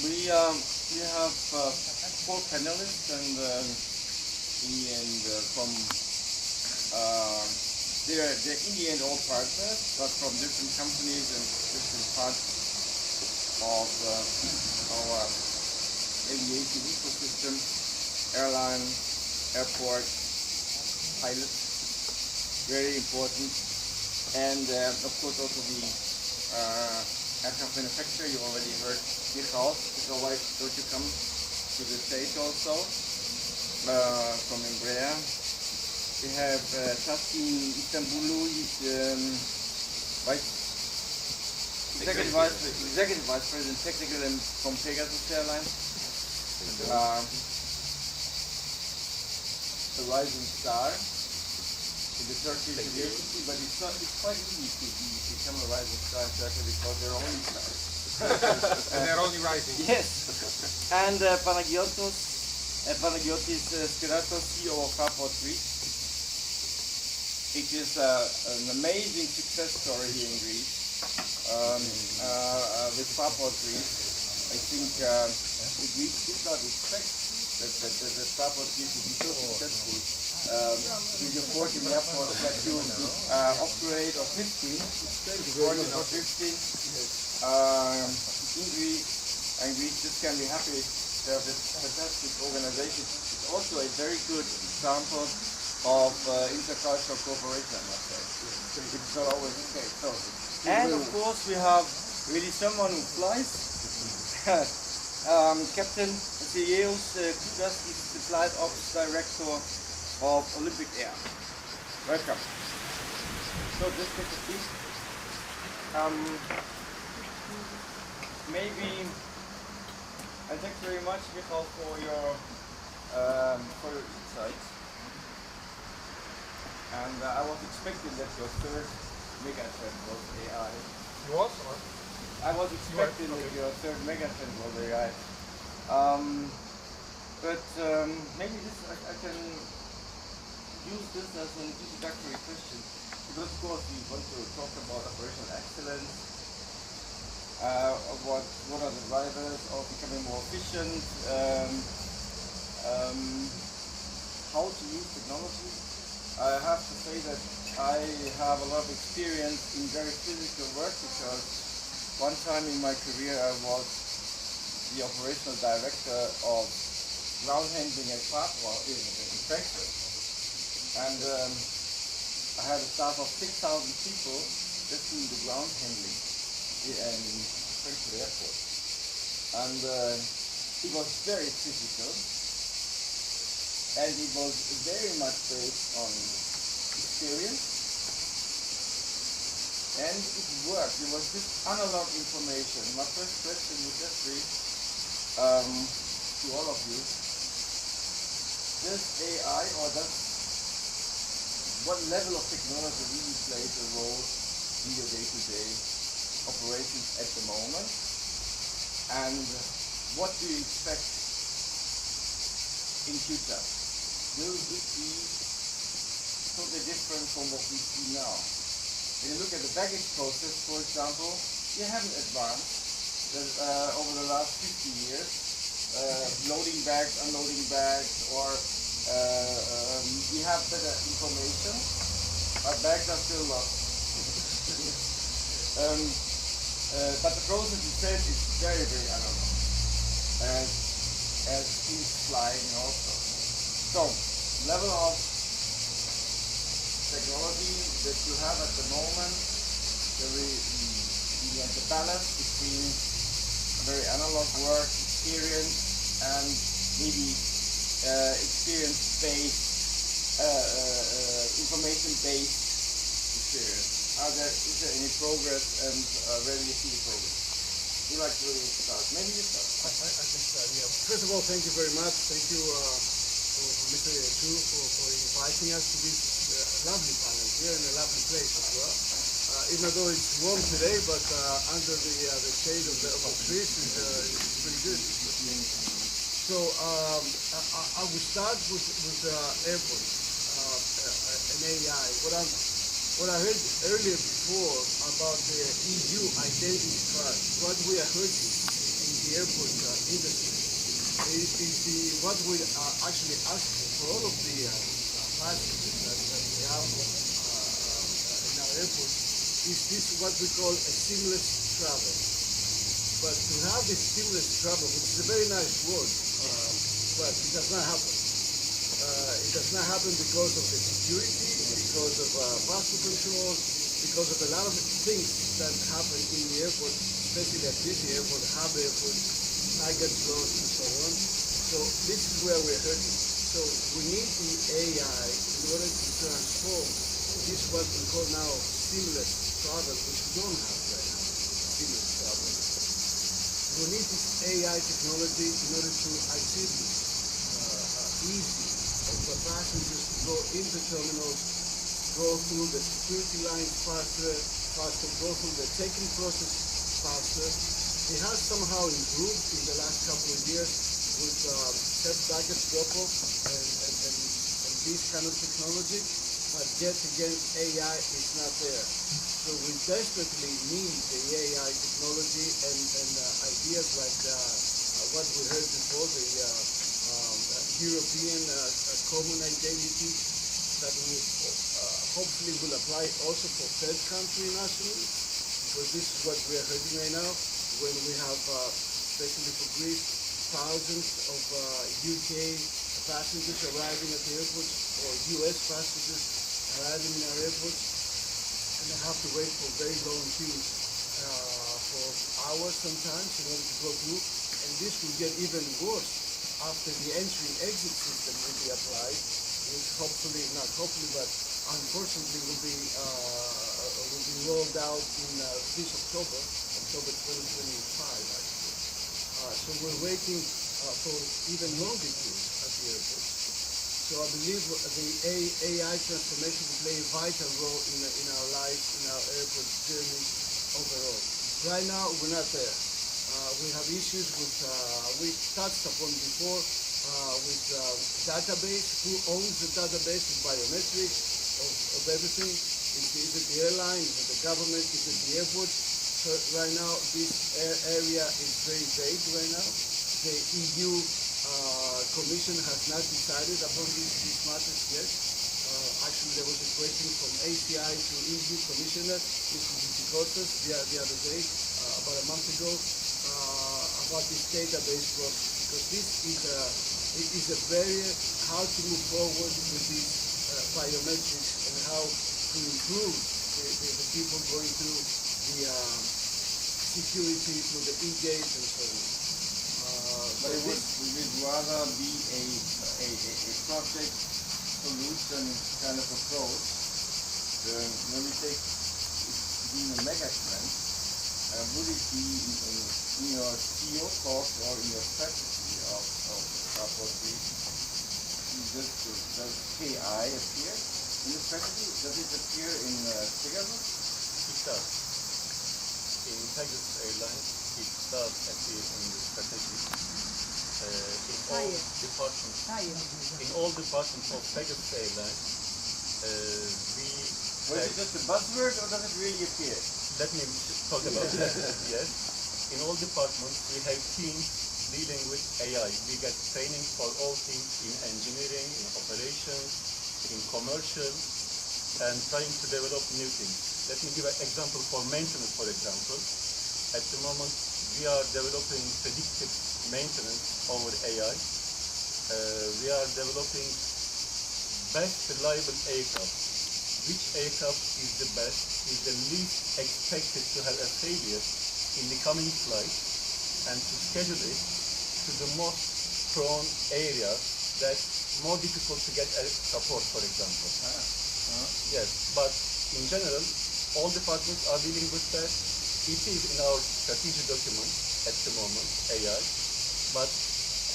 We have four panelists and from they're in the end all partners, but from different companies and different parts of our aviation ecosystem, airline, airport, pilots, very important, and of course also the aircraft manufacturer. You already heard Michal. So why don't you come to the stage also from Embraer? We have Tahsin İstanbullu, he's Executive Vice President Technical and from Pegasus Airlines. A rising star in the Turkish aviation, but it's quite easy to become a rising star in Turkey because they're only stars. And they're only rising. Yes. And Panagiotis, Spyratos, CEO of Fraport Greece. It is an amazing success story here in Greece. With Fraport Greece, I think the Greeks did not expect that Fraport Greece would be so successful. With your 14 airports that you operate, or 15, 14 or 15 in Greece, and Greece just can be happy to have this fantastic organization. It's also a very good example of intercultural cooperation, I must say. It's not always the case. So, and of course we have really someone who flies. Captain Vasileios, Kloudas is the flight ops director of Olympic Air. Welcome. So just take a seat. Maybe, and thanks very much, Michal, for your insights. And I was expecting that your third megatrend was AI. You was? Or? I was expecting that your third megatrend was AI. Maybe this I can use this as an introductory question, because of course we want to talk about operational excellence. What are the drivers of becoming more efficient? How to use technology. I have to say that I have a lot of experience in very physical work, because one time in my career I was the operational director of ground handling at Fraport in Frankfurt. And I had a staff of 6,000 people just doing the ground handling in Frankfurt Airport. And it was very physical. And it was very much based on experience, and it worked. It was just analog information. My first question would just be to all of you: does AI what level of technology really plays a role in your day-to-day operations at the moment? And what do you expect in future? Will this be totally different from what we see now? When you look at the baggage process, for example, you haven't advanced over the last 50 years. Loading bags, unloading bags, or we have better information, but bags are still lost. But the process itself is very, very analog, as is flying also. So, level of technology that you have at the moment, the balance between very analog work, experience, and maybe experience-based, information-based experience. Is there any progress, and where do you see the progress? Would you like to start? Maybe you start. I can start, yeah. First of all, thank you very much. Thank you for Mr. Radu for inviting us to this lovely panel here in a lovely place as well. Even though it's warm today, but under the shade of the trees it's pretty good. So I will start with airports and AI. What I heard earlier before about the EU identity card, what we are heard in the airport industry. What we actually ask for all of the passengers that we have in our airport is this what we call a seamless travel. But to have this seamless travel, which is a very nice word, but it does not happen. It does not happen because of the security, because of passport control, because of a lot of things that happen in the airport, especially at this airport, hub airport, baggage loss, and so on. So this is where we're hurting. So we need the AI in order to transform this what we call now seamless travel, which we don't have right now, seamless travel. We need this AI technology in order to achieve this easy for passengers to go into terminals, go through the security lines faster, go through the check-in process faster. It has somehow improved in the last couple of years with self-baggage drop-off and this kind of technology, but yet again AI is not there. So we desperately need the AI technology and ideas like what we heard before, the European common identity that will hopefully will apply also for third country nationals, because this is what we are hearing right now when we have, especially for Greece, thousands of UK passengers arriving at the airports or US passengers arriving in our airports, and they have to wait for very long queues for hours sometimes in order to go through, and this will get even worse after the entry and exit system will be applied, which hopefully, not hopefully, but unfortunately will be rolled out in this October 2025 actually. So we're waiting for even longer queues at the airport. So I believe the AI transformation will play a vital role in our lives, in our airport journeys overall. Right now, we're not there. We have issues with, we touched upon before, with database, who owns the database of biometrics, of everything. Is it the airline, is it the government, is it the airport? So right now, this area is very vague right now. The EU Commission has not decided upon these matters yet. Actually, there was a question from ACI to EU Commissioner, Mr. Kloudas, the other day, about a month ago, about this database process, because this is a barrier how to move forward with these biometrics and how to improve the people going through the security through the e-gates and so on. But it would rather be a project solution kind of approach. When we take being a mega trend, would it be in your CEO talk or in your strategy of Fraport? Does AI appear in the strategy? Does it appear in Pegasus? It does. In Pegasus Airlines, it does appear in the strategy. In all departments of Pegasus Airlines, Was it just a buzzword or does it really appear? let me talk about that. Yes. In all departments, we have teams dealing with AI. We get training for all teams in engineering, in operations, in commercial, and trying to develop new things. Let me give an example for maintenance, for example. At the moment, we are developing predictive maintenance over AI. We are developing best reliable aircraft. Which aircraft is the best, is the least expected to have a failure in the coming flight, and to schedule it to the most prone areas that's more difficult to get support, for example. Yes, but in general, all departments are dealing with that. It is in our strategic document at the moment, AI, but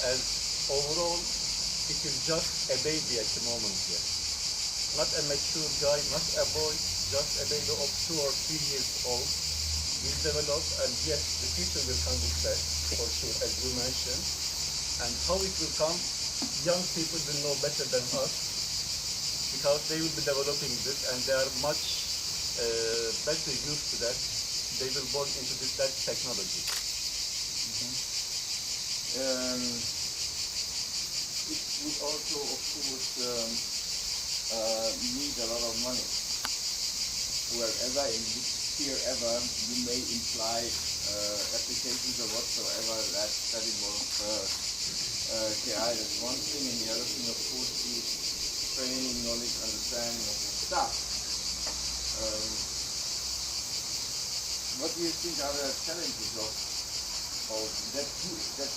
as overall, it is just a baby at the moment here. Not a mature guy, not a boy, just a baby of 2 or 3 years old. Will develop, and yes, the future will come with that, for sure, as you mentioned. And how it will come, young people will know better than us, because they will be developing this, and they are much better used to that. They will born into that technology. it would also, of course, need a lot of money. Wherever, in which sphere ever, you may imply applications or whatsoever that involve KI. That's one thing, and the other thing, of course, is training, knowledge, understanding of your staff. What do you think are the challenges of that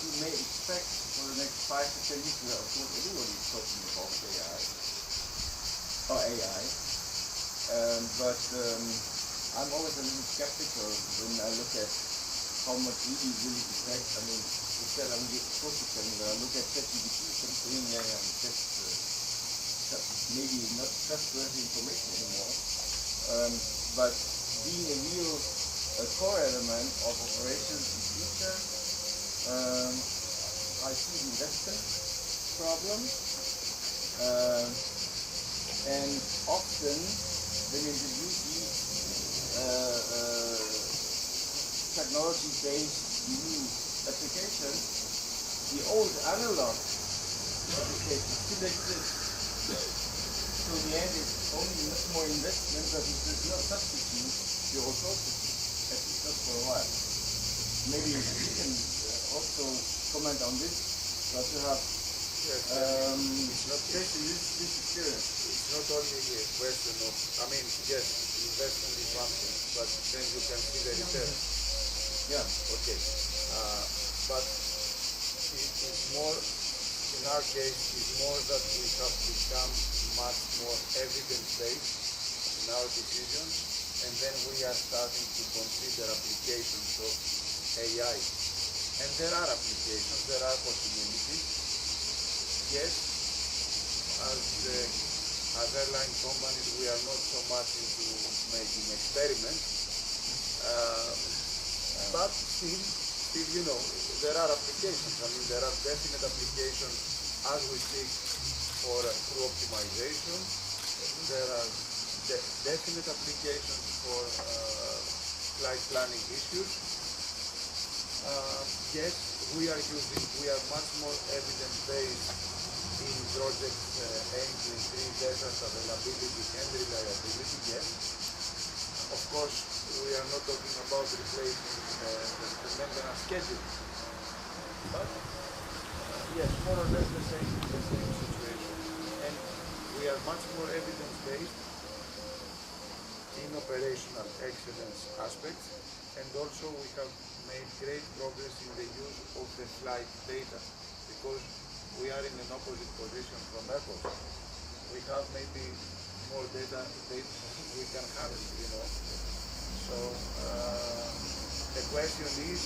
you may expect for the next 5 to 10 years? Well, of course, everybody is talking about AI or AI, but I'm always a little skeptical when I look at how much really will it affect. I mean, instead, of course, you can look at ChatGPT and saying, yeah, that's maybe not trustworthy information anymore. But being a real core element of operations in the future, I see the investment problem, and often when you introduce these technology-based new applications, the old analog applications still exist. So in the end, it's only much more investment, but it does not substitute your old processes, at least not for a while. Maybe you can also comment on this, but you have It's not this experience. It's not only a question of, I mean, yes, investment is one thing, but then you can see the return. Yeah. Okay. But it is more, in our case, it's more that we have become much more evidence-based in our decisions, and then we are starting to consider applications of AI. And there are applications, there are possibilities. Yes, as airline companies, we are not so much into making experiments, but still, you know, there are applications. I mean, there are definite applications as we speak for crew optimization. There are definite applications for flight planning issues. Yes, we are much more evidence-based in projects aimed to increase aircraft availability and reliability, yes. Of course, we are not talking about replacing the maintenance schedule, but yes, more or less the same situation. And we are much more evidence-based in operational excellence aspects, and also we have made great progress in the use of the flight data, because we are in an opposite position from airports. We have maybe more data we can handle, you know. So the question is,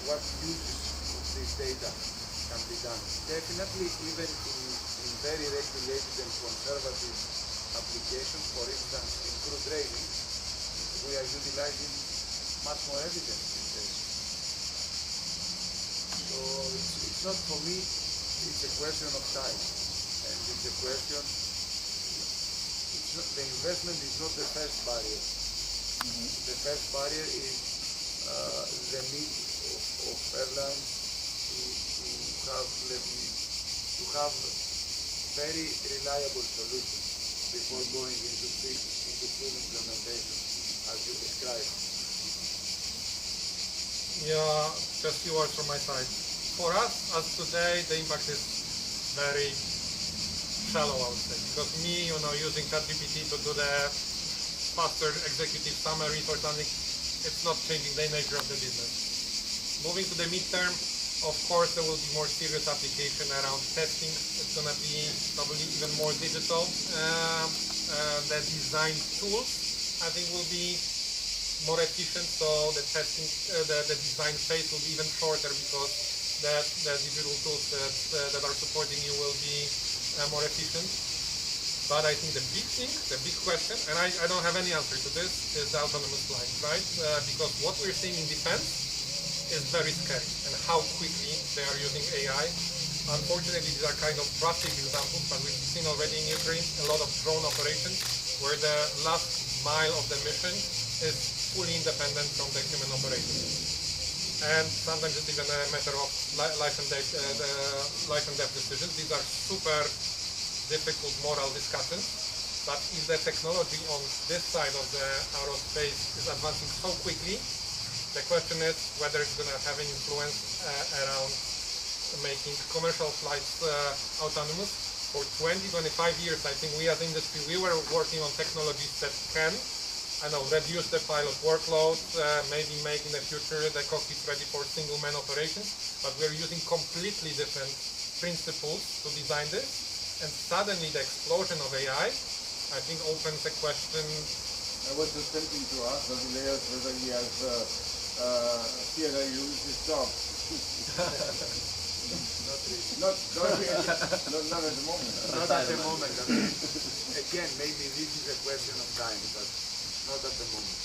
what uses of this data can be done? Definitely, even in very regulated and conservative applications, for instance, in crew training, we are utilizing much more evidence these days. So it's not, for me, it's a question of time, and it's a question, the investment is not the first barrier. The first barrier is the need of airlines to have very reliable solutions before going into full implementation, as you described. Yeah, just few words from my side. For us, as today, the impact is very shallow, I would say, because me, using ChatGPT to do the faster executive summaries or something, it's not changing the nature of the business. Moving to the midterm, of course, there will be more serious application around testing. It's going to be probably even more digital. The design tools, I think, will be more efficient, so the testing, the design phase will be even shorter, because the digital tools that are supporting you will be more efficient. But I think the big thing, the big question, and I don't have any answer to this, is the autonomous flying, right? Because what we're seeing in defense is very scary, and how quickly they are using AI. Unfortunately, these are kind of drastic examples, but we've seen already in Ukraine a lot of drone operations where the last mile of the mission is fully independent from the human operators. and sometimes it's even a matter of life and death decisions. These are super difficult moral discussions. But if the technology on this side of the aerospace is advancing so quickly, the question is whether it's going to have an influence around making commercial flights autonomous. For 20-25 years, I think we as industry, we were working on technologies that can, reduce the pilot workload, maybe make in the future the cockpit ready for single-man operations, but we're using completely different principles to design this, and suddenly the explosion of AI, I think, opens the question. I was just thinking to ask Vasileios whether he has fear that he loses his job. Not at the moment. Not at the moment. I mean, again, maybe this is a question of time, but not at the moment.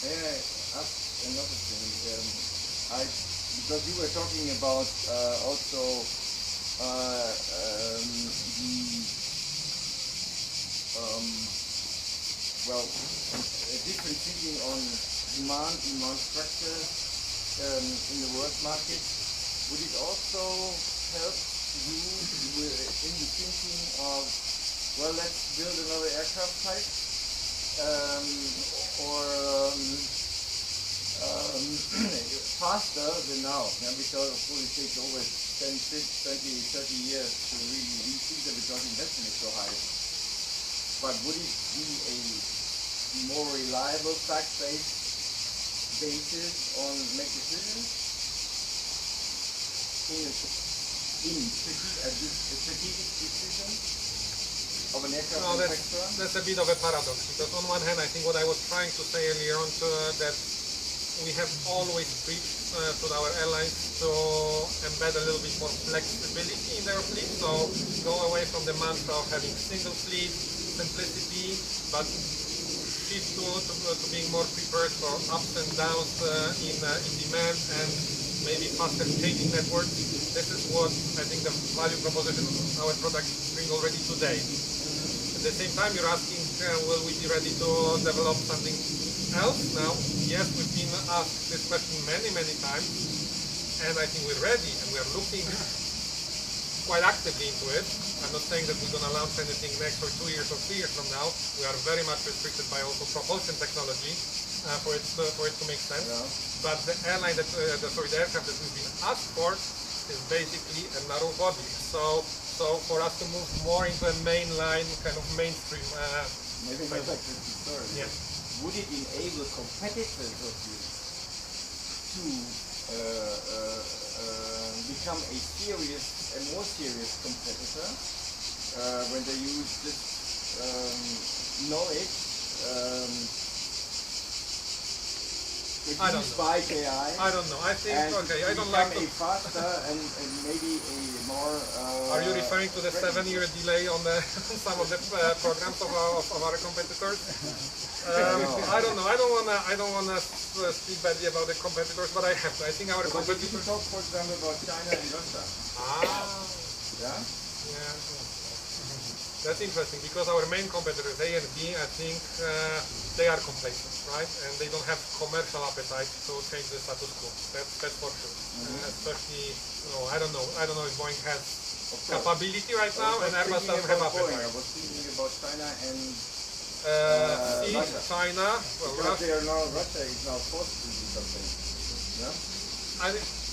May I ask another thing? Because you were talking about also a different thinking on demand structure in the world market. Would it also help you in the thinking of, well, let's build another aircraft type, or faster than now? Yeah, because of course it takes over 10, 20, 30 years to really rethink it because investment is so high. But would it be a more reliable fact-based basis on make decisions? In strategic decision of an aircraft manufacturer? That's a bit of a paradox, because on one hand I think what I was trying to say earlier on that we have always preached to our airlines to embed a little bit more flexibility in their fleet, so go away from the mantra of having single fleet, simplicity, but shift to being more prepared for ups and downs in demand and maybe faster changing networks. This is what I think the value proposition of our products bring already today. At the same time, you're asking, will we be ready to develop something else now? Yes, we've been asked this question many times, and I think we're ready and we're looking quite actively into it. I'm not saying that we're going to launch anything next or 2 years or 3 years from now. We are very much restricted by also propulsion technology for it to make sense. Yeah. But the aircraft that we've been asked for is basically a narrow body. So for us to move more into a mainline kind of mainstream. Maybe not like this story. Yeah. Would it enable competitors of you to become a more serious competitor when they use this knowledge? I don't know. By AI. I don't know. I think I don't like to. A faster and maybe a more. Are you referring to the 7-year delay on some of the programs of our competitors? I don't know. I don't wanna speak badly about the competitors, but I have to. I think our competitors. You talk, for example, about China and Russia. Yeah. Yeah. That's interesting because our main competitors, A and B, I think they are complacent, right? And they don't have commercial appetite to change the status quo. That's for sure. Especially, I don't know if Boeing has capability right now, and Airbus doesn't have appetite. I was thinking about China and Russia. China. Well, Russia is now forced to do something. Yeah.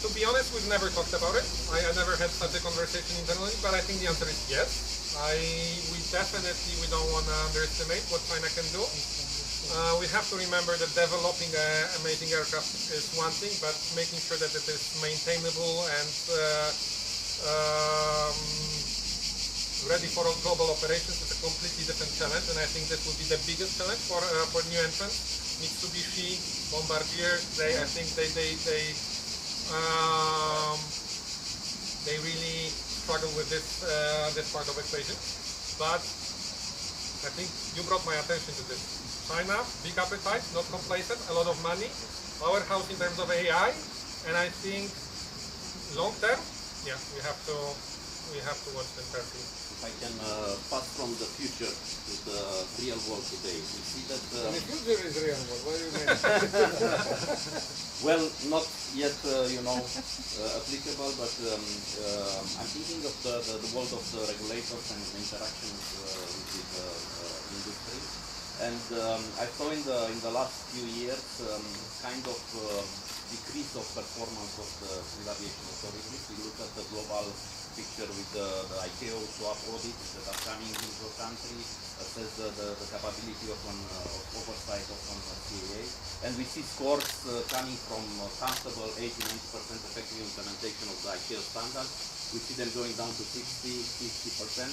To be honest, we've never talked about it. I never had such a conversation internally, but I think the answer is yes. We don't want to underestimate what China can do. We have to remember that developing an amazing aircraft is one thing, but making sure that it is maintainable and ready for global operations is a completely different challenge, and I think that will be the biggest challenge for new entrants. Mitsubishi, Bombardier, they really struggle with this part of equation, but I think you brought my attention to this. China, big appetite, not complacent, a lot of money, powerhouse in terms of AI, and I think long term, yeah, we have to we have to watch them carefully. If I can pass from the future to the real world today, we see that... The future is real world, what do you mean? well, not yet, applicable, but I'm thinking of the world of the regulators and the interactions with the industry. And I saw in the last few years kind of decrease of performance of the civil aviation authorities. We look at the global picture with the ICAO swap audits that are coming into the country, assess the capability of oversight of CAA, and we see scores coming from comfortable 80-90% effective implementation of the ICAO standards. We see them going down to 60-50%,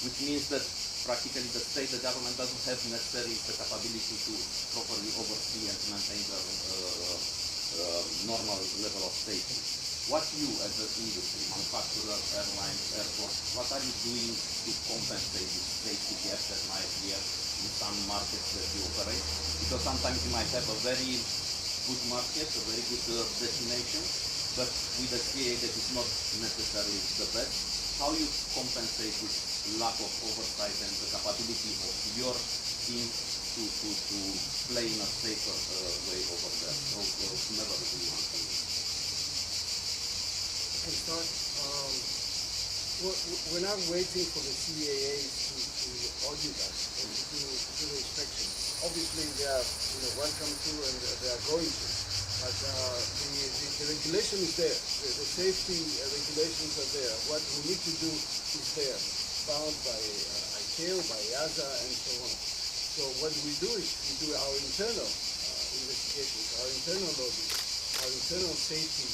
which means that practically the state, the government doesn't have necessarily the capability to properly oversee and maintain the normal level of safety. What you as an industry, manufacturer, airlines, airports, what are you doing to compensate this safety gap that might be in some markets that you operate? Because sometimes you might have a very good market, a very good destination, but with a CA that is not necessarily the best. How you compensate this lack of oversight and the capability of your team to play in a safer way over there? So never do you answer this. I can start. We're not waiting for the CAA to audit us and to do the inspection. Obviously, they are welcome to and they are going to. But the regulation is there. The safety regulations are there. What we need to do is there, found by ICAO, by EASA, and so on. So what we do is we do our internal investigations, our internal audits, our internal safety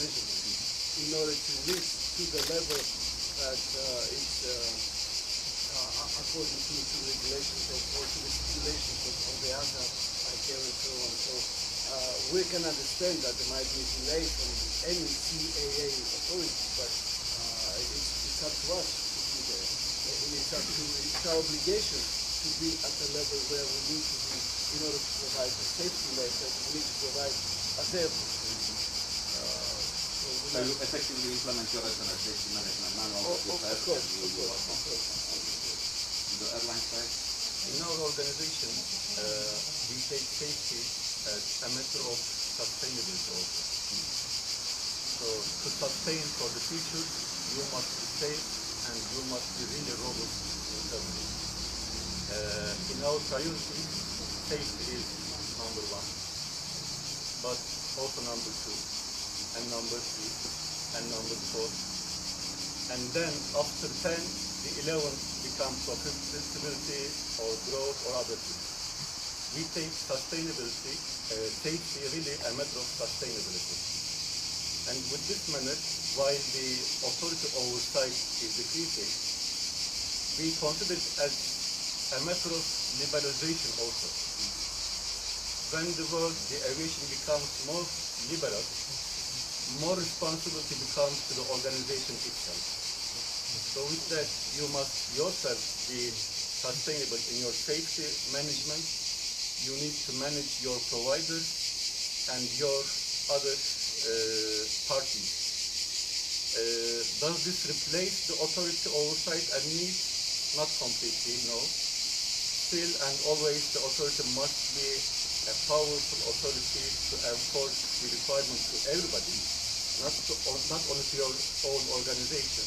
measurements, in order to reach to the level that is according to regulations or to the stipulations of the EASA, ICAO, and so on. So we can understand that there might be a delay from any CAA authority, but it's up to us to be there. And it's our obligation to be at the level where we need to be in order to provide the safety net that we need to provide as airports. So you effectively implement your safety management manual that you have and you work on the airline side? In our organization, we take safety as a matter of sustainability also. So to sustain for the future, you must be safe and you must be really robust internally. In our priorities, safety is number one, but also number two, and number three, and number four. And then after 10, the 11th becomes profitability or growth or other things. We take sustainability, safety really a matter of sustainability. And with this manner, while the authority oversight is decreasing, we consider it as a matter of liberalization also. When the world, the aviation becomes more liberal, more responsibility becomes to the organization itself. So with that, you must yourself be sustainable in your safety management. You need to manage your providers and your other parties. Does this replace the authority oversight and needs? Not completely, no. Still and always the authority must be a powerful authority to enforce the requirements to everybody, not only to your own organization.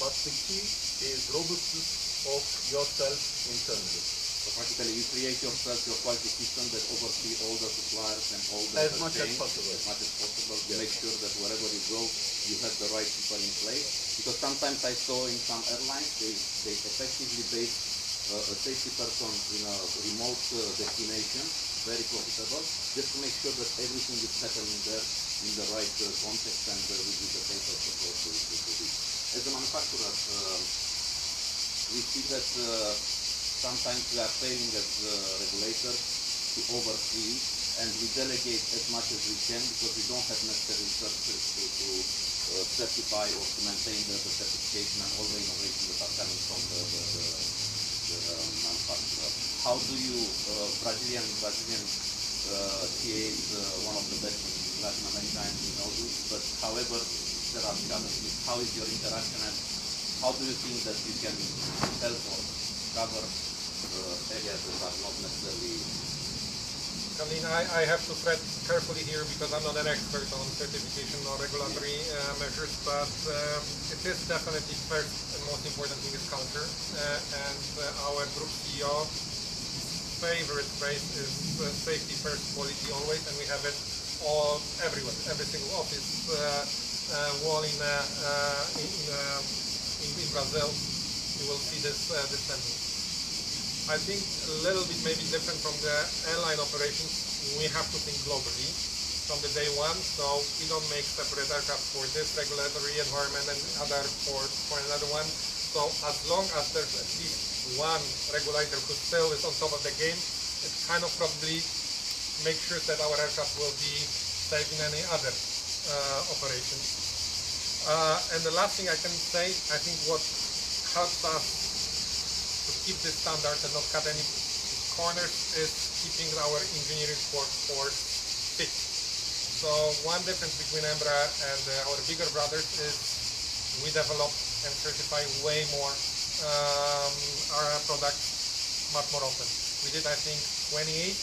But the key is robustness of yourself internally. So practically you create yourself your quality system that oversee all the suppliers and all the as much as possible. As much as possible to make sure that wherever you go, you have the right people in place. Because sometimes I saw in some airlines, they effectively base a safety person in a remote destination, very profitable, just to make sure that everything is happening there in the right context and with the safest approach to this. As a manufacturer, we see that sometimes we are failing as regulators to oversee, and we delegate as much as we can because we don't have necessary resources to certify or to maintain the certification and all the innovations that are coming from the manufacturer. How do you, Brazilian CA is one of the best in Latin America, and we know this, but however, there are challenges. How is your interaction and how do you think that you can help or cover areas that are not necessarily... Catalin, I have to tread carefully here because I'm not an expert on certification or regulatory measures, but it is definitely first and most important thing is culture. And our group CEO favorite phrase is safety first, quality always, and we have it all everywhere, every single office wall in Brazil. You will see this sentence. I think a little bit maybe different from the airline operations. We have to think globally from the day one, so we don't make separate aircraft for this regulatory environment and other for another one. So as long as there's at least one regulator who still is on top of the game, it kind of probably makes sure that our aircraft will be safe in any other operations. And the last thing I can say, I think what helps us to keep this standard and not cut any corners is keeping our engineering workforce fit. So one difference between Embraer and our bigger brothers is we develop and certify way more our products much more often. We did, I think, 28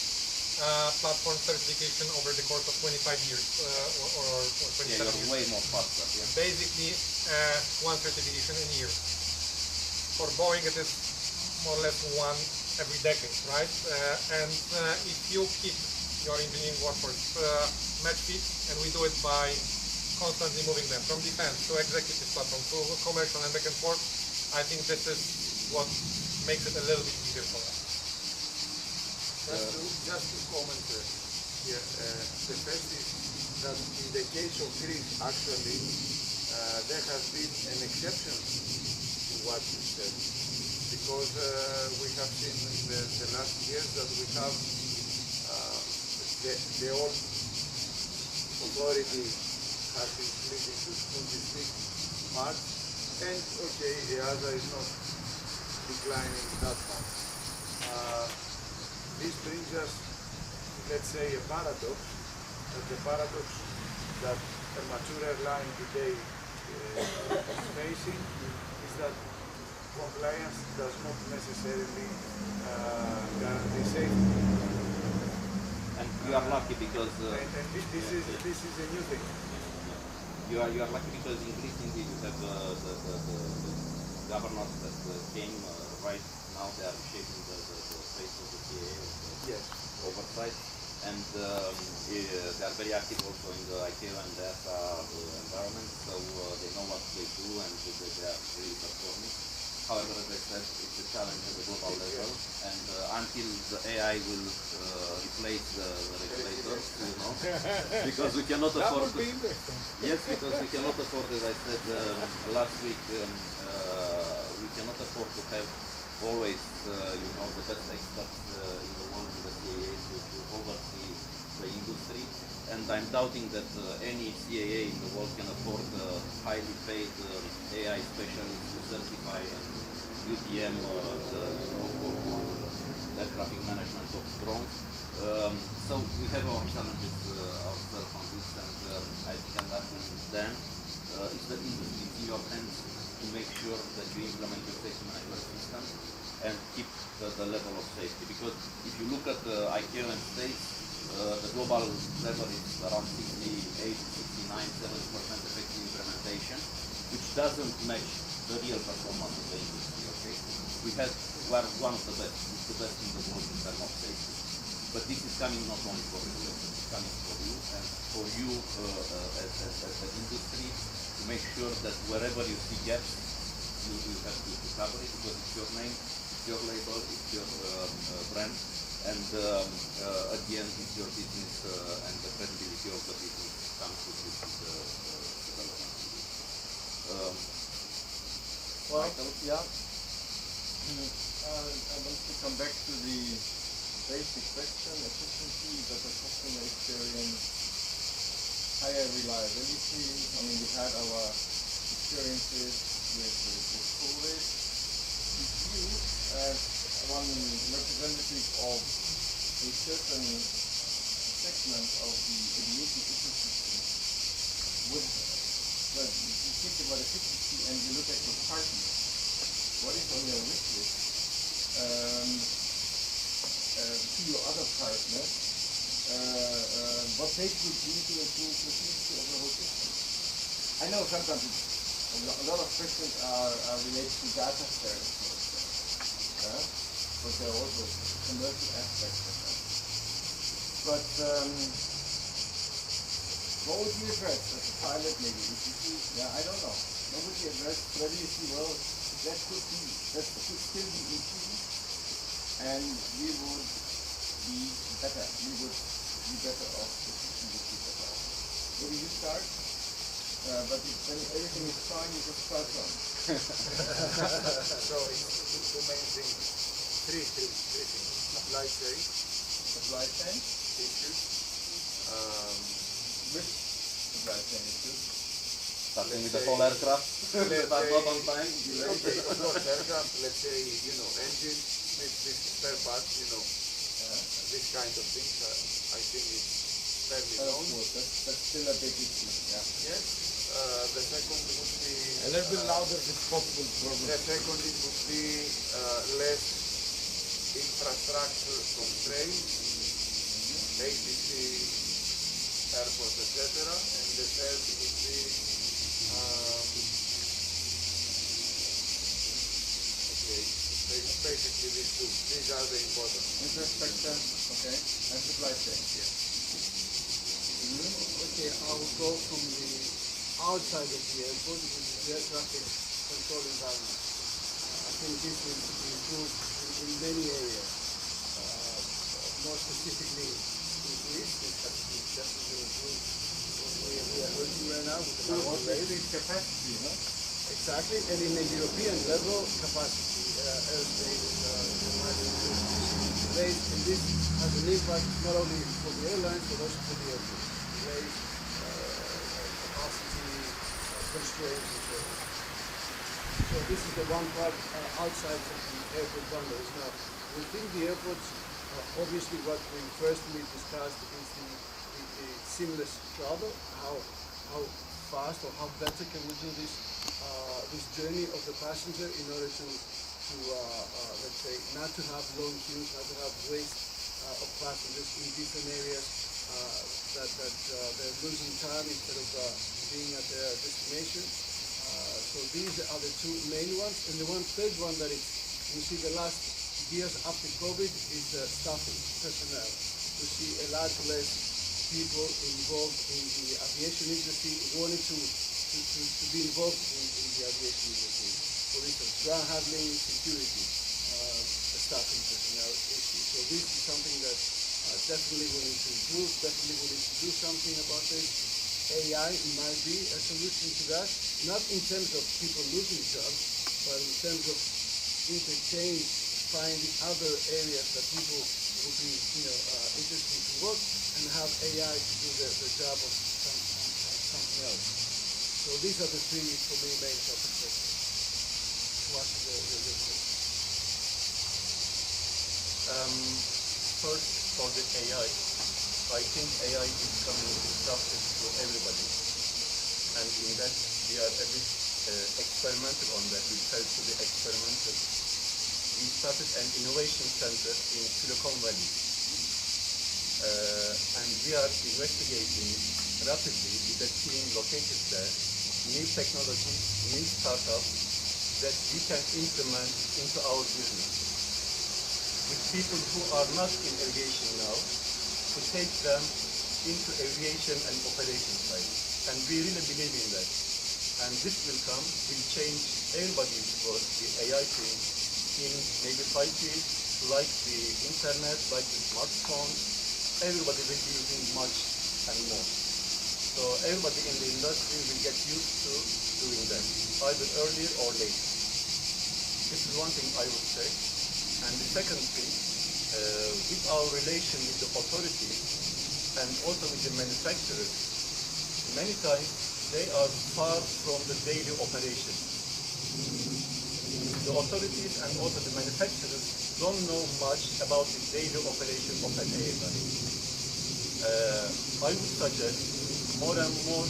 platform certification over the course of 25 years or 27 years. Way more faster. Yeah. Basically, one certification in a year. For Boeing, it is more or less one every decade, right? And if you keep your engineering workforce match fit, and we do it by constantly moving them from defense to executive platform to commercial and back and forth, I think this is what makes it a little bit easier for us. Just to comment here, the first is that in the case of Greece, actually, there has been an exception to what you said, because we have seen in the last years that we have the old authority has been split into two distinct parts, and okay, EASA is not declining that much. This brings us, let's say, a paradox, the paradox that a mature airline today is facing is that compliance does not necessarily guarantee safety. And you are lucky because... and this is a new thing. You are lucky because increasingly you have the governors that came right now. They are shaping the face of the CAA, oversight, and they are very active also in the ICAO and the EASA environment, so they know what they do and they are really performing. However, as I said, it's a challenge at the global level, and until the AI will replace the regulators, you know, because we cannot afford to, yes, because we cannot afford, as I said last week, we cannot afford to have always, you know, the best experts in the world in the CAA to oversee the industry, and I'm doubting that any CAA in the world can afford highly paid AI specialists to certify and UTM for air traffic management of drones. So we have our challenges ourselves on this, and I think then it's the industry, it's in your hands to make sure that you implement your safety management system and keep the level of safety. Because if you look at the ICAO and states, the global level is around 68, 69, 70% effective implementation, which doesn't match the real performance of the industry. Okay, we are one of the best. It's the best in the world in terms of safety. But this is coming not only for regulators, it's coming for you and for you as an industry to make sure that wherever you see gaps, you have to cover it, because it's your name, it's your label, it's your brand, and at the end it's your business and the credibility of the business comes with this development. Michael? Yeah. I want to come back to the basic question: efficiency, better customer experience, higher reliability. I mean, we had our experiences with COVID. If you, as one representative of a certain segment of the aviation ecosystem, would But if you think about efficiency and you look at your partner, what is on your wish list to your other partner, what they could do to improve the efficiency of the whole system? I know sometimes a lot of questions are related to data sharing, for example, but there are also commercial aspects of that. But what would you address as a pilot maybe? If you see, I don't know. What would you address? Whether you see, well, that could still be improved, and we would be better. We would be better off. The system would be better off. Maybe you start, but when everything is fine, you just start on. So it's two main things. Three things. Supply chain. Supply chain issues. Which supply chain issues? Starting with the whole aircraft, but not on time. Okay, of course, aircraft, let's say, engine, this spare parts, this kind of things, I think it's fairly known. Of course, that's still a big issue. Yeah. Yes. The second would be... A little bit louder if possible. The second it would be less infrastructure constraints, ATC, airports, etc. And the third would be basically these two. These are the important. Infrastructure, okay, and supply chain. Yeah. Okay, I will go from the outside of the airport, which is the air traffic control environment. I think this will be improved in many areas. More specifically in Greece, this has to be definitely improved. We are working right now with the Increase capacity, no? Exactly, and in a European level, capacity, airspace, delays, and this has an impact not only for the airlines but also for the airports. Delays, capacity, constraints, and so on. So this is the one part outside of the airport boundaries. Now, within the airports, obviously what we firstly discussed is the seamless travel, how fast or how better can we do this journey of the passenger in order to let's say, not to have long queues, not to have waste of passengers in different areas that they're losing time instead of being at their destination. So these are the two main ones. And the third one that is, we see the last years after COVID is staffing, personnel. We see a lot less people involved in the aviation industry wanting to be involved in the aviation industry. For instance, ground handling, security, the staffing personnel issue. So this is something that definitely we need to improve, definitely we need to do something about this. AI might be a solution to that, not in terms of people losing jobs, but in terms of interchange, finding other areas that people would be interested to work and have AI to do the job of something else. So these are the three, for me, main topics to answer the question. First, for the AI, I think AI is coming disruptive to everybody. And in that, we are a bit experimental on that. We try to be experimental. We started an innovation center in Silicon Valley. And we are investigating rapidly with a team located there, new technology, new startups that we can implement into our business. With people who are not in aviation now, to take them into aviation and operation side. And we really believe in that. And this will change everybody's work, the AI thing, in maybe 5 years, like the internet, like the smartphones, everybody will be using much and more. So everybody in the industry will get used to doing that, either earlier or later. This is one thing I would say. And the second thing, with our relation with the authorities and also with the manufacturers, many times they are far from the daily operation. The authorities and also the manufacturers don't know much about the daily operation of an airline. I would suggest more and more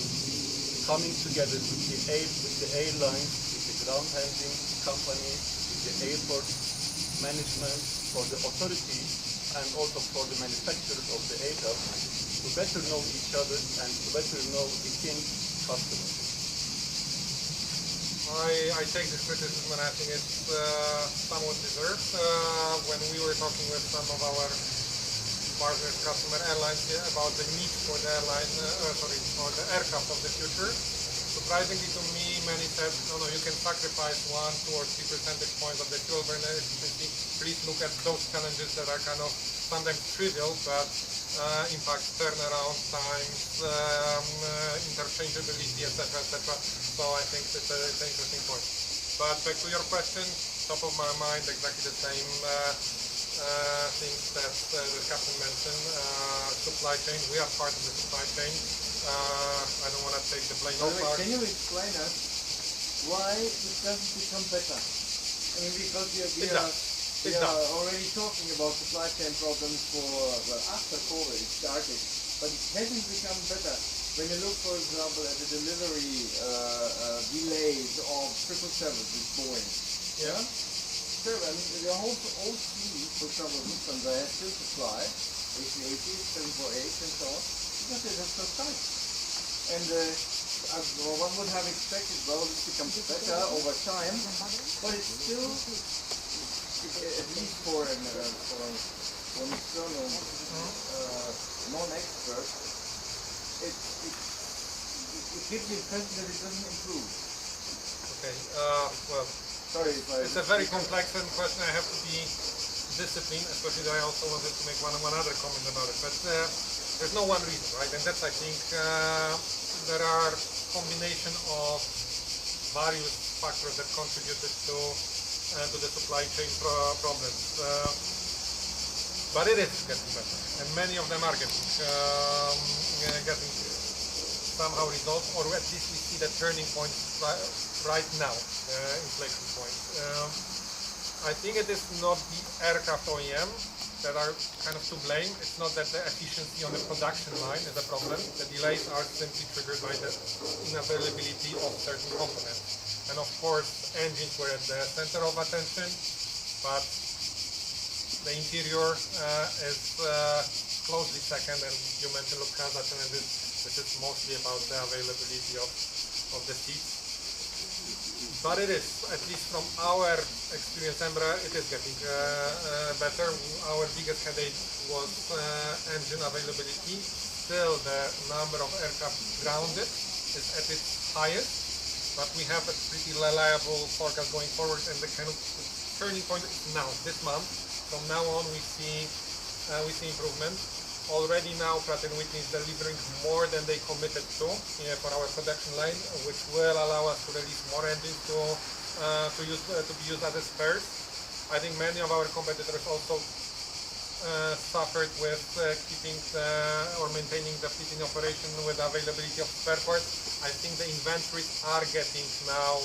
coming together with the airlines, with the ground handling companies, with the airport management, for the authority, and also for the manufacturers of the aircraft to better know each other and to better know the end customers. I take this criticism and I think it's somewhat deserved. When we were talking with some of our partners, customer airlines, about the need for the for the aircraft of the future, surprisingly to me, many said, no, you can sacrifice 1, 2, or 3 percentage points of the fuel burn efficiency. Please look at those challenges that are kind of sometimes trivial, but impact turnaround times, interchangeability, etc., etc. So I think it's an interesting point. But back to your question, top of my mind, exactly the same things that the captain mentioned. Supply chain, we are part of the supply chain. I don't want to take the blame By the way, apart. can you explain us why it doesn't become better? I mean, because we are already talking about supply chain problems for, well, after COVID it started, but it hasn't become better. When you look, for example, at the delivery delays of 777 with Boeing, yeah? So, I mean, the whole old fleet, for example, Lufthansa has still supply, A380s, 748 and so on, because they have no time. And one would have expected, well, this becomes better over time, but it's still, at least for an external non-expert, it gives the impression that it doesn't improve. Okay, well, sorry if I... It's a very complex question. I have to be disciplined, especially that I also wanted to make one other comment about it. But there's no one reason, right? And that's, I think, there are combination of various factors that contributed to the supply chain problems. But it is getting better, and many of them are getting somehow resolved, or at least we see the turning point right now, inflection point. I think it is not the aircraft OEM that are kind of to blame. It's not that the efficiency on the production line is a problem. The delays are simply triggered by the inavailability of certain components. And of course, engines were at the center of attention, but the interior is closely second, and you mentioned Lufthansa, and this is mostly about the availability of the seats. But it is, at least from our experience, Embraer, it is getting better. Our biggest headache was engine availability. Still, the number of aircraft grounded is at its highest, but we have a pretty reliable forecast going forward, and the kind of turning point is now, this month. From now on, we see improvement. Already now, Pratt & Whitney is delivering more than they committed to for our production line, which will allow us to release more engines to be used as spares. I think many of our competitors also suffered with keeping or maintaining the fleet in operation with availability of spare parts. I think the inventories are getting now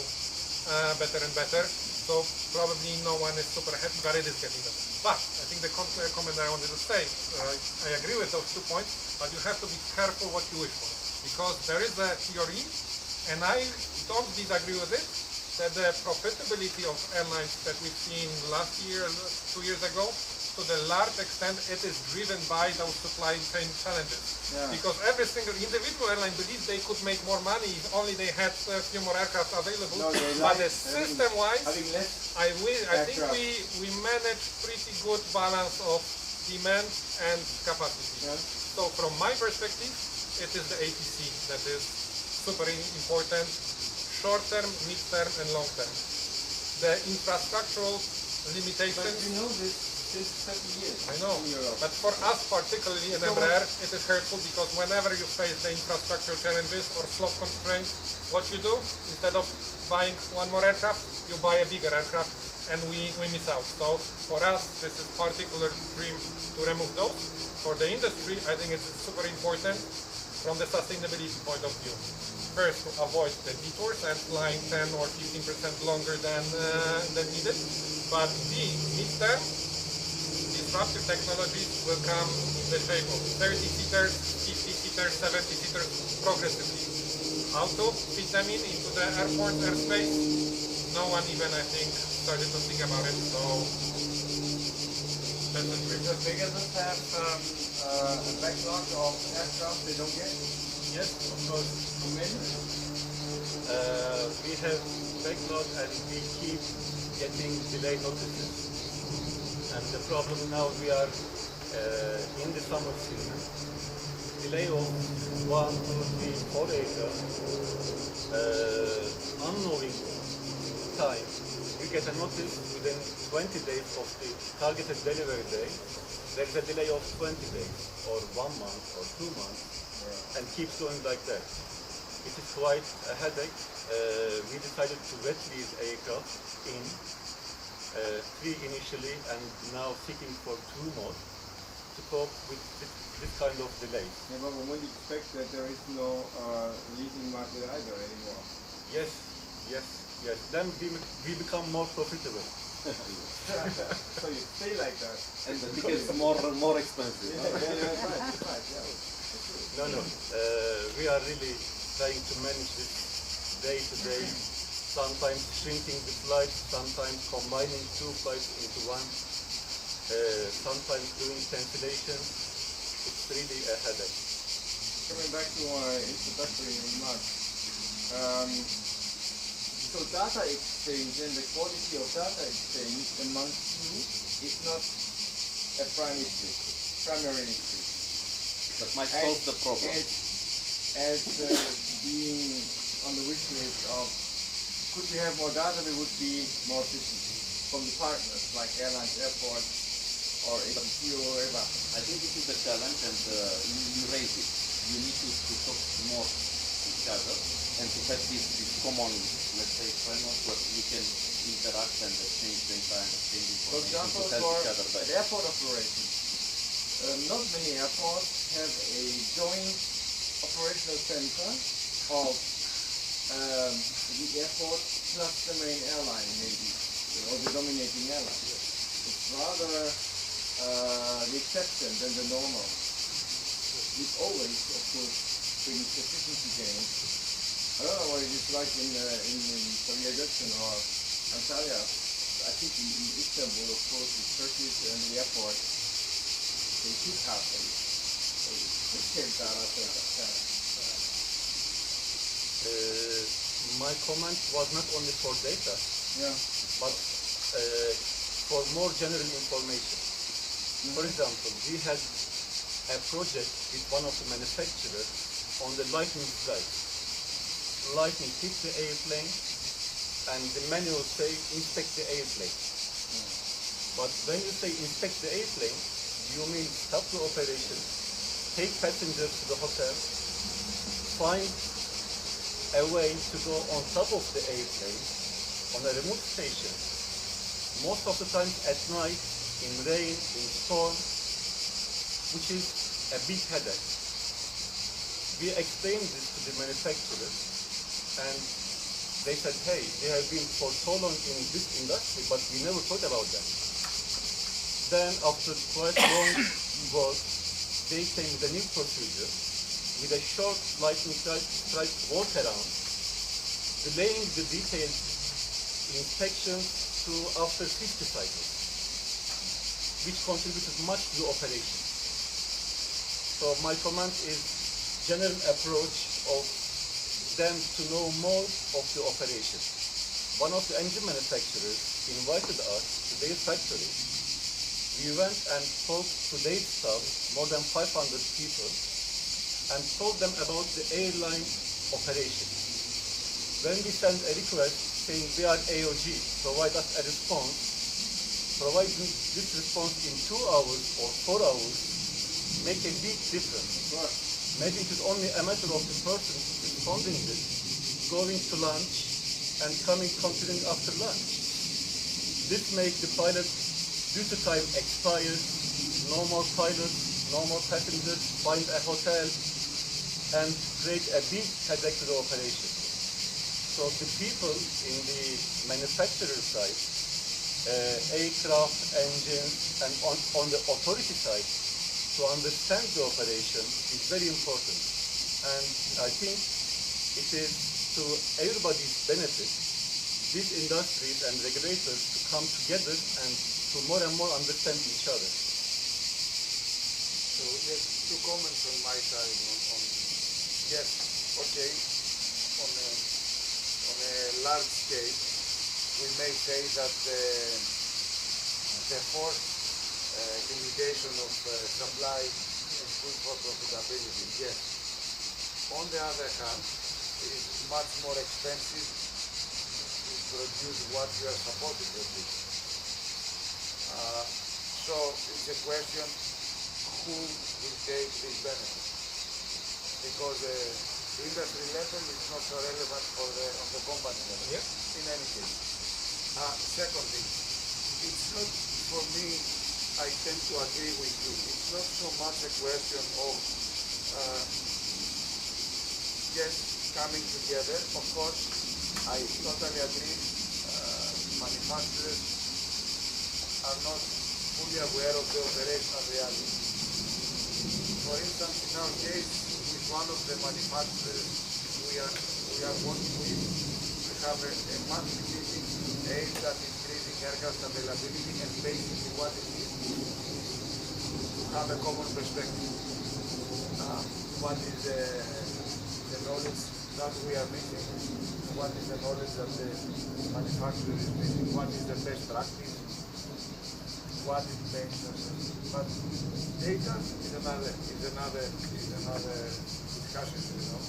better and better. So probably no one is super happy, but it is getting better. But I think the comment I wanted to say, I agree with those 2 points, but you have to be careful what you wish for. Because there is a theory, and I don't disagree with it, that the profitability of airlines that we've seen last year, 2 years ago, to the large extent it is driven by those supply chain challenges. Yeah. Because every single individual airline believes they could make more money if only they had a few more aircraft available. No, but system-wise, I think we manage pretty good balance of demand and capacity. Yeah. So from my perspective, it is the ATC that is super important, short-term, mid-term, and long-term. The infrastructural limitations. But you know this. Since 30 years. I know, but for us particularly in Embraer, it is hurtful because whenever you face the infrastructure challenges or slot constraints, what you do, instead of buying one more aircraft, you buy a bigger aircraft, and we miss out. So for us, this is particular dream to remove those. For the industry, I think it's super important from the sustainability point of view. First, to avoid the detours and flying 10 or 15% longer than needed, but mid-term, disruptive technologies will come in the shape of 30-seaters, 50-seaters, 70-seaters progressively. how to fit them into the airport airspace. No one even, I think, started to think about it, so that's a trick. Does Pegasus have a backlog of aircraft they don't get? Yes, of course. How many? We have backlog and we keep getting delay notices. And the problem now we are in the summer season. Delay of 1, 2, 3, 4 aircraft. Unknowing time, you get a notice within 20 days of the targeted delivery day. There is a delay of 20 days, or 1 month, or 2 months, and keeps going like that. It is quite a headache. We decided to wet these aircraft in 3 initially, and now seeking for 2 more to cope with this kind of delay. Yeah, but when you expect that there is no leasing market either anymore? Yes, yes, yes. Then we become more profitable. So you stay like that. And the tickets more expensive. Right. No. We are really trying to manage this day to day. Sometimes shrinking the flights, sometimes combining 2 flights into 1, sometimes doing cancellations. It's really a headache. Coming back to my introductory remarks. So data exchange and the quality of data exchange amongst you is not a primary issue. That might solve the problem. As being on the wish list of could we have more data, we would be more efficient from the partners like airlines, airports, or ATC or whatever. I think this is the challenge, and you raise it. You need to talk more to each other and to have this common, let's say, framework where we can interact and exchange data and exchange For information example, to help for each other better. airport operations, not many airports have a joint operational center of the airport plus the main airline, maybe, or the dominating airline. It's rather the exception than the normal. It always, of course, brings efficiency gains. I don't know what it is like in Saviya or Antalya. I think in Istanbul, of course, with Turkish and the airport, they should have the same data center. My comment was not only for data, Yeah. but for more general information. For example, we had a project with one of the manufacturers on the lightning strike. Lightning hit the airplane, and the manual say inspect the airplane. But when you say inspect the airplane, you mean stop the operation, take passengers to the hotel, find a way to go on top of the airplane on a remote station. Most of the time at night, in rain, in storm, which is a big headache. We explained this to the manufacturers, and they said, hey, they have been for so long in this industry, but we never thought about that. Then after quite long work, they came with a new procedure with a short lightning strike walk around, delaying the detailed inspections to after 50 cycles, which contributed much to the operation. So my comment is general approach of them to know more of the operation. One of the engine manufacturers invited us to their factory. We went and spoke to their staff, more than 500 people, and told them about the airline operation. When we sent a request saying we are AOG, provide us a response, providing this response in 2 hours or 4 hours make a big difference. Maybe it is only a matter of the person responding this, going to lunch and continuing after lunch. This makes the pilot due to time expired, no more pilots, no more passengers, find a hotel, and create a big headache to the operation. So the people in the manufacturer side, aircraft, engines, and on the authority side, to understand the operation is very important. And I think it is to everybody's benefit, these industries and regulators to come together and to more and more understand each other. So yes, two comments on my side on yes, okay, on a large scale, we may say that the forced limitation of supply is good for profitability, yes. On the other hand, it is much more expensive to produce what you are supposed to produce. So it's a question who will take this benefit. Because the industry level is not so relevant for on the company level, in any case. Second thing, it's not, for me, I tend to agree with you, it's not so much a question of just coming together. Of course, I totally agree, manufacturers are not fully aware of the operational reality. For instance, in our case, with one of the manufacturers we are working with, we have a monthly meeting aimed at increasing aircraft availability and basically what it is to have a common perspective. What is the knowledge that we are missing? What is the knowledge that the manufacturer is missing? What is the best practice? What is dangerous? But data is another discussion, you know.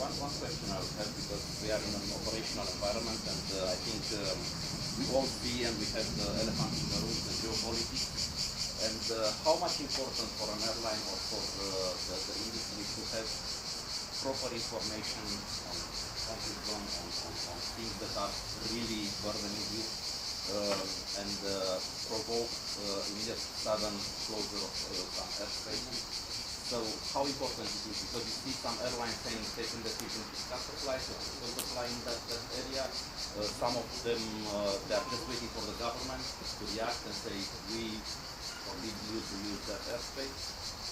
One question I would have, because we are in an operational environment, and I think we all see and we have the elephant in the room, the geopolitics, and how much important for an airline or for the industry to have proper information on conflict zone, on things that are really burdening you, and provoke immediate sudden closure of some airspace. So how important it is, because you see some airlines saying taking decision to cut supply, to stop supply in that area. Some of them they are just waiting for the government to react and say we forbid you to use that airspace.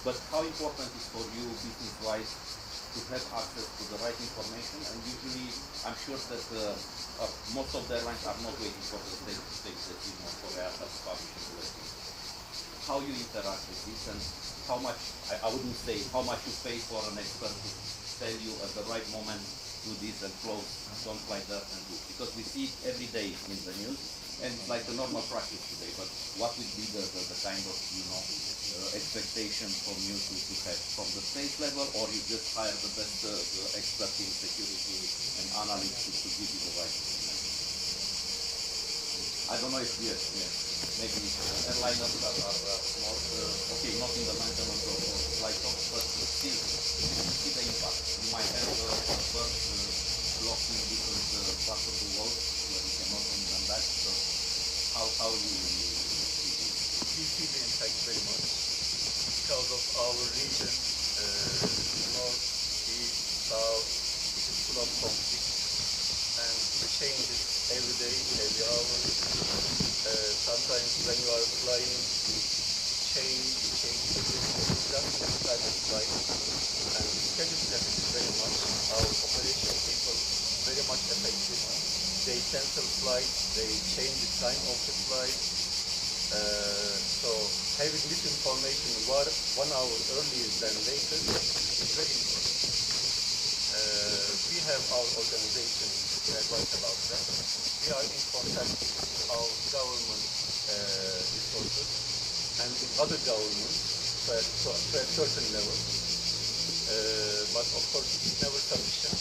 But how important is for you business-wise to have access to the right information? And usually I'm sure that most of the airlines are not waiting for the state to take decision or for Airbus to publish regulations. How you interact with this, and how much, I wouldn't say how much you pay for an expert to tell you at the right moment do this and close, don't fly that and do, because we see it every day in the news and it's like the normal practice today. But what would be the kind of, you know, expectation from you to have from the state level, or you just hire the best expert in security and analysts to give you the right information? I don't know if maybe airliners are more, okay, not in the maintenance of flight ops, but still, you see the impact. You might have birds blocked in different parts of the world where you cannot send them back. So how you see this? We see the impact very much because of our region, north, east, south, it is full of conflict and it changes every day, every hour. Sometimes when you are flying, change just type of flight, and schedule traffic is very much, our operation people very much affected. They cancel flights, they change the time of the flight. So having this information 1 hour earlier than later is very important. We have our organization to advise about that. We are in contact with our government resources and with other governments to a certain level. But of course it's never sufficient.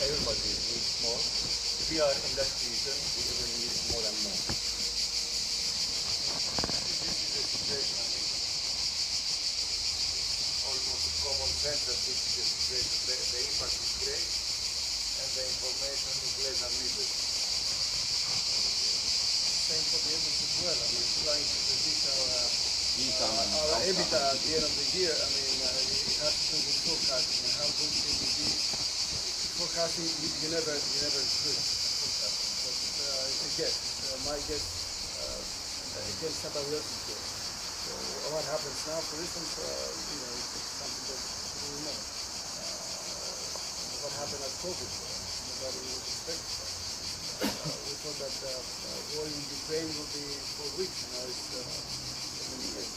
Everybody needs more. We are in that region, we will need more and more. This is a situation, I mean, almost common sense that this is a situation. The impact is great and the information is less than needed. Same for the industry as well. I mean, trying to predict our EBITDA at the end of the year. I mean, it has to do with forecasting and how good it will be. Forecasting, you never could forecasting. But it's a guess. My guess against somebody else's guess. So what happens now, for instance, it's something that we know. COVID war. Nobody was expecting that. We thought that war in Ukraine would be for weeks, and now it's so many years.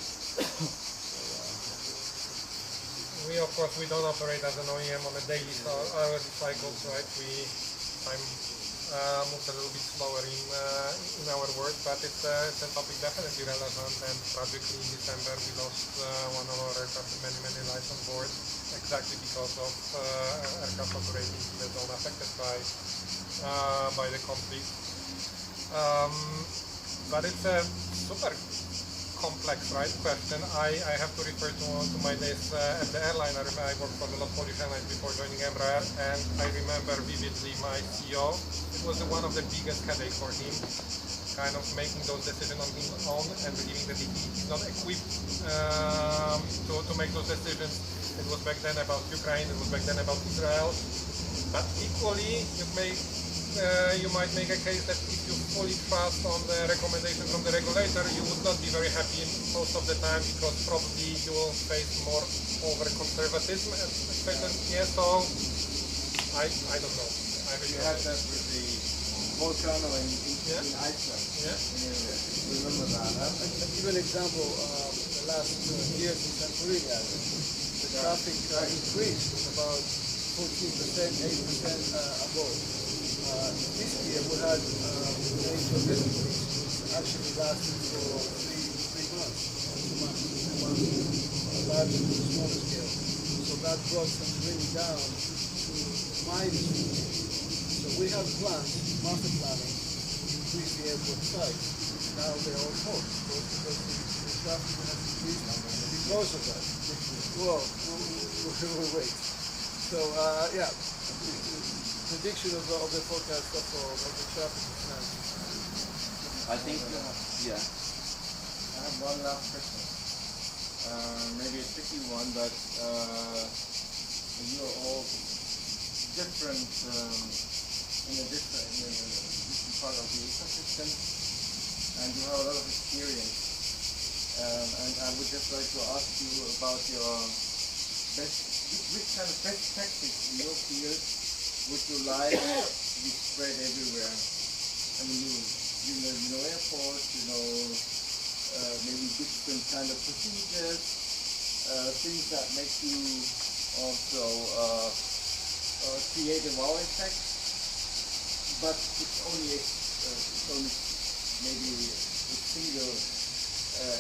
We of course we don't operate as an OEM on a daily hourly cycles, right? Time moves a little bit slower in our work, but it's a topic definitely relevant. And tragically in December we lost one of our aircraft, many lives on board, exactly because of aircraft operating in the zone affected by the conflict. But it's a super complex, right, question. I have to refer to my days at the airline. I worked for the lot Polish Airlines before joining Embraer, and I remember vividly my CEO. It was one of the biggest headaches for him, kind of making those decisions on his own and believing that he's not equipped to make those decisions. It was back then about Ukraine, it was back then about Israel, but equally you might make a case that if you fully trust on the recommendation from the regulator, you would not be very happy most of the time, because probably you will face more over-conservatism expected. Yeah, so I don't know. You had that with the volcano in Iceland. Yeah. Remember that? I'll give an example. The last years in Santorini Island, the traffic increased about 14%, 8% above. This year we had rate of increase actually lasted for three months, 2 months, on a larger to smaller scale. So that brought Santorini down to -15. So we have plans, master planning, to increase the airport size. Now they're all paused because the traffic has increased because of that. Well, we'll wait. So yeah. Prediction of the forecast of the traffic is now. I think, yeah. I have one last question. Maybe a tricky one, but you're all different in a different part of the ecosystem, and you have a lot of experience. And I would just like to ask you about your which kind of best practice in your field would you like to be spread everywhere? I mean, you know airports, maybe different kind of procedures, things that make you also create a wow effect, but it's only maybe a single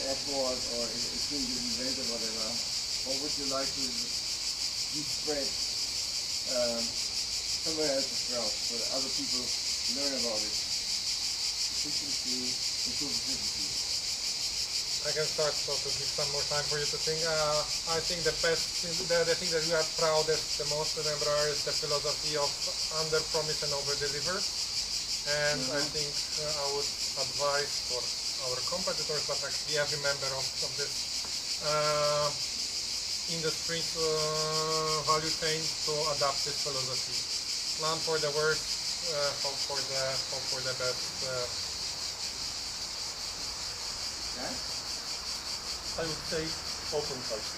airport or a single event or whatever. What would you like to be spread somewhere else as well, so that other people learn about it? Efficiency, inclusivity. I can start to give some more time for you to think. I think the thing that we are proudest the most in Embraer is the philosophy of under-promise and over-deliver. And I think I would advise for our competitors, but actually every member of this industry value chain to adopt this philosophy. Plan for the worst, hope for the best. I would say open culture.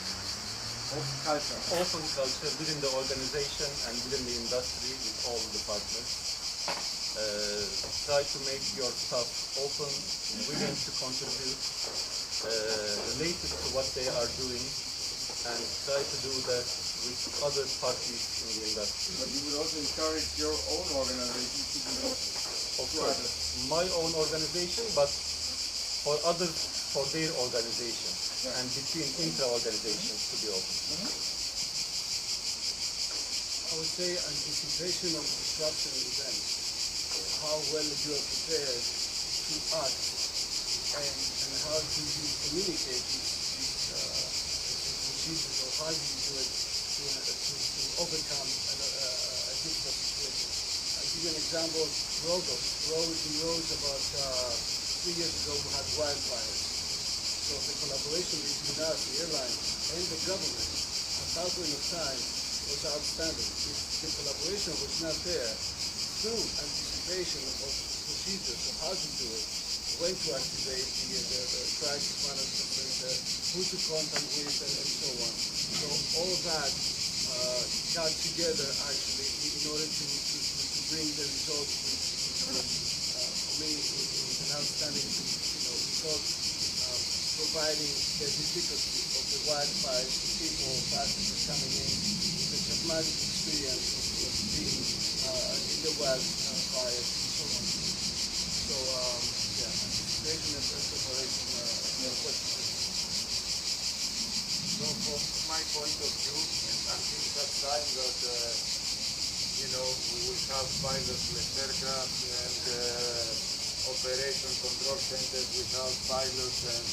Open culture within the organization and within the industry with all the partners. Try to make your staff open, willing to contribute, related to what they are doing, and try to do that with other parties in the industry. But you would also encourage your own organization to be open. Of course, my own organization, but for others, for their organization, and between intra-organizations to be open. I would say anticipation of disruption events. How well you are prepared to act, and how do you communicate these procedures, or how do you do it to overcome a difficult situation. I'll give you an example. Roads about 3 years ago we had wildfires. So the collaboration between us, the airline, and the government at that point of time was outstanding. If the collaboration was not there, through anticipation of procedures of how to do it, when to activate the crisis management center, who to contact with, and so on. So all that got together actually in order to bring the result, which was, for me, it was an outstanding result, providing the difficulty of the wildfires to people, passengers coming in, with the traumatic experience of being in the wildfires and so on. So, yeah, anticipation and preparation questions. So from my point of view, until such time that, we will have pilotless aircraft and operation control centers without pilots and,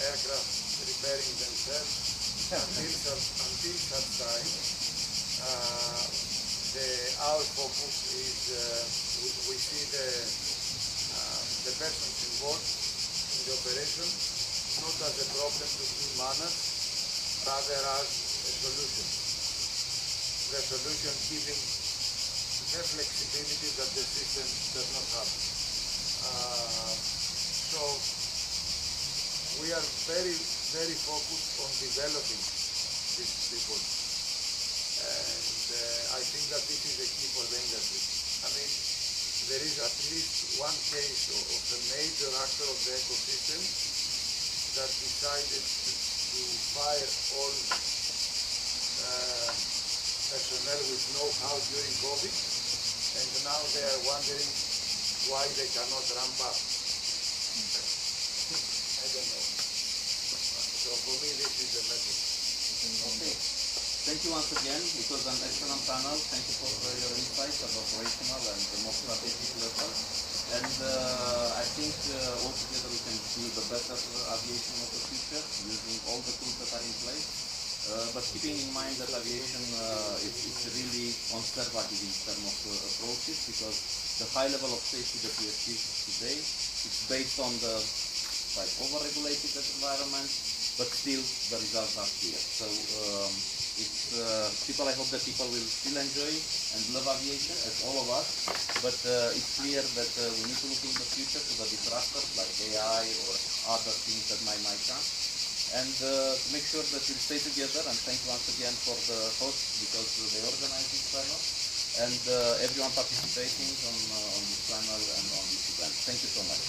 aircraft repairing themselves, until such time, our focus is, we see the persons involved in the operation not as a problem to be managed, rather as a solution. The solution giving the flexibility that the system does not have. So we are very, very focused on developing these people. And I think that this is a key for the industry. I mean, there is at least one case of a major actor of the ecosystem that decided to fire all personnel with know-how during COVID, and now they are wondering why they cannot ramp up. I don't know. So for me, this is the message. Okay. Thank you once again. It was an excellent panel. Thank you for your insights at operational and the more strategic level. And I think altogether we can build a better aviation of the future using all the tools that are in place. But keeping in mind that aviation is really conservative in terms of approaches, because the high level of safety that we achieve today is based on the quite over-regulated environment, but still the results are clear. So it's I hope that people will still enjoy and love aviation, as all of us, but it's clear that we need to look in the future to the disruptors like AI or other things that might come, and to make sure that we stay together. And thank you once again for the hosts, because they organized this panel, and everyone participating on this panel and on this event. Thank you so much.